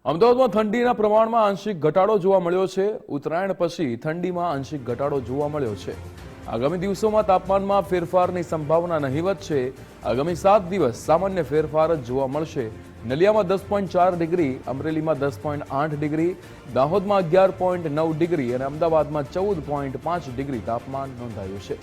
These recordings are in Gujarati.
અમદાવાદમાં ઠંડીના પ્રમાણમાં આંશિક ઘટાડો જોવા મળ્યો છે। ઉત્તરાયણ પછી ઠંડીમાં આંશિક ઘટાડો જોવા મળ્યો છે। આગામી દિવસોમાં તાપમાનમાં ફેરફારની સંભાવના નહીવત છે। આગામી 7 દિવસ સામાન્ય ફેરફાર જ જોવા મળશે। નલિયામાં 10.4 ડિગ્રી, અમરેલીમાં 10.8 ડિગ્રી, દાહોદમાં 11.9 ડિગ્રી અને અમદાવાદમાં 14.5 ડિગ્રી તાપમાન નોંધાયું છે।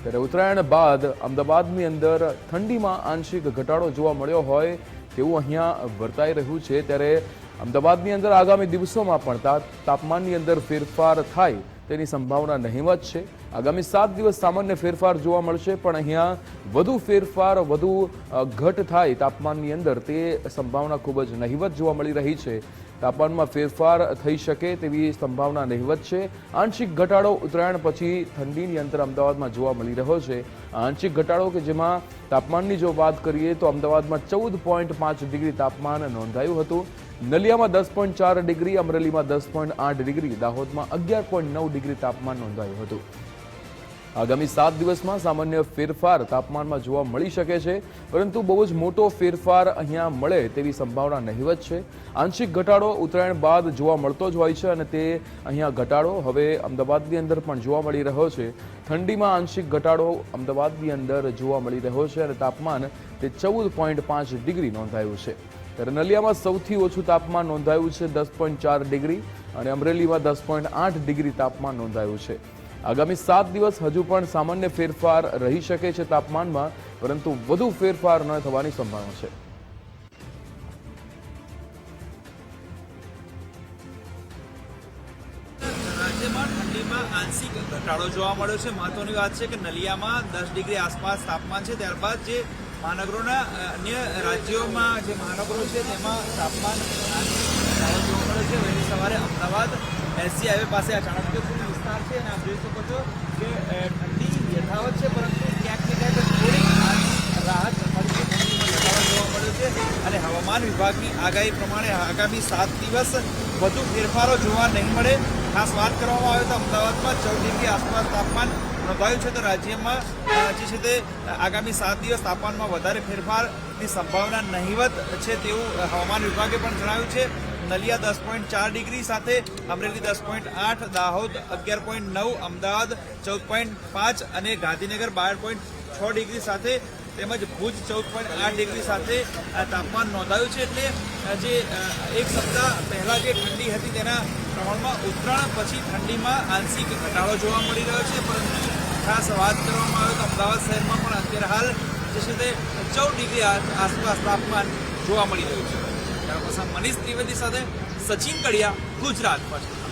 ત્યારે ઉત્તરાયણ બાદ અમદાવાદની અંદર ઠંડીમાં આંશિક ઘટાડો જોવા મળ્યો હોય તેવું અહીંયા વર્તાઈ રહ્યું છે। ત્યારે અમદાવાદની અંદર આગામી દિવસોમાં પણ તાપમાનની અંદર ફેરફાર થાય તેની સંભાવના નહીવત છે। આગામી 7 દિવસ સામાન્ય ફેરફાર જોવા મળશે, પણ અહીંયા વધુ ફેરફાર, વધુ ઘટ થાય તાપમાનની અંદર તે સંભાવના ખૂબ જ નહીવત જોવા મળી રહી છે। તાપમાનમાં ફેરફાર થઈ શકે તેવી સંભાવના નહીવત છે। આંશિક ઘટાડો ઉત્તરાયણ પછી ઠંડીની અંદર અમદાવાદમાં જોવા મળી રહ્યો છે। આંશિક ઘટાડો કે જેમાં તાપમાનની જો વાત કરીએ તો અમદાવાદમાં 14.5 ડિગ્રી તાપમાન નોંધાયું હતું। નલિયામાં 10.4 ડિગ્રી, અમરેલીમાં 10.8 ડિગ્રી, દાહોદમાં 11.9 ડિગ્રી તાપમાન નોંધાયું હતું। આગામી 7 દિવસમાં સામાન્ય ફેરફાર તાપમાનમાં જોવા મળી શકે છે, પરંતુ બહુ જ મોટો ફેરફાર અહીંયા મળે તેવી સંભાવના નહીવત છે। આંશિક ઘટાડો ઉત્તરાયણ બાદ જોવા મળતો જ હોય છે અને તે અહીંયા ઘટાડો હવે અમદાવાદની અંદર પણ જોવા મળી રહ્યો છે। ઠંડીમાં આંશિક ઘટાડો અમદાવાદની અંદર જોવા મળી રહ્યો છે અને તાપમાન તે 14.5 ડિગ્રી નોંધાયું છે। ત્યારે નલિયામાં સૌથી ઓછું તાપમાન નોંધાયું છે 10.4 ડિગ્રી અને અમરેલીમાં 10.8 ડિગ્રી તાપમાન નોંધાયું છે। આગામી 7 દિવસ હજુ પણ સામાન્ય ફેરફાર રહી શકે છે તાપમાનમાં, પરંતુ વધુ ફેરફાર ન થવાની સંભાવના છે। રાજ્યમાં ઠંડીમાં આંશિક ઘટાડો જોવા મળ્યો છે। મહત્વની વાત છે કે નલિયામાં 10 ડિગ્રી આસપાસ તાપમાન છે। ત્યારબાદ જે મહાનગરોના અન્ય રાજ્યોમાં જે મહાનગરો છે તેમાં તાપમાન આંશિક ઘટાડો જોવા મળ્યો છે। વહેલી સવારે અમદાવાદ એસજી હાઈવે પાસે આ ચાણક્યપુર વિસ્તાર છે અને આપ જોઈ શકો છો કે ઠંડી યથાવત છે, પરંતુ ક્યાંક ને ક્યાંક થોડી રાહત ઠંડીમાં ઘટાડો જોવા મળ્યો છે। અને હવામાન વિભાગની આગાહી પ્રમાણે આગામી 7 દિવસ વધુ ફેરફારો જોવા નહીં મળે। ખાસ વાત કરવામાં આવે તો અમદાવાદમાં 14 ડિગ્રી આસપાસ તાપમાન નોંધાયું છે। તો રાજ્યમાં જે છે તે આગામી 7 દિવસ તાપમાનમાં વધારે ફેરફારની સંભાવના નહીવત છે તેવું હવામાન વિભાગે પણ જણાવ્યું છે। નલિયા 10.4 ડિગ્રી સાથે અમરેલી 10.8, દાહોદ 11.9, અમદાવાદ 14.5 અને ગાંધીનગર 12.6 ડિગ્રી સાથે તેમજ ભુજ 14.8 ડિગ્રી સાથે તાપમાન નોંધાયું છે। એટલે જે એક સપ્તાહ પહેલાં જે ઠંડી હતી તેના પ્રમાણમાં ઉત્તરાયણ પછી ઠંડીમાં આંશિક ઘટાડો જોવા મળી રહ્યો છે। પરંતુ ખાસ વાત કરવામાં આવે તો અમદાવાદ શહેરમાં પણ અત્યારે હાલ જે છે તે 14 ડિગ્રી આસપાસ તાપમાન જોવા મળી રહ્યું છે। મનીષ ત્રિવેદી સાથે સચિન કડિયા, ગુજરાત ફર્સ્ટ।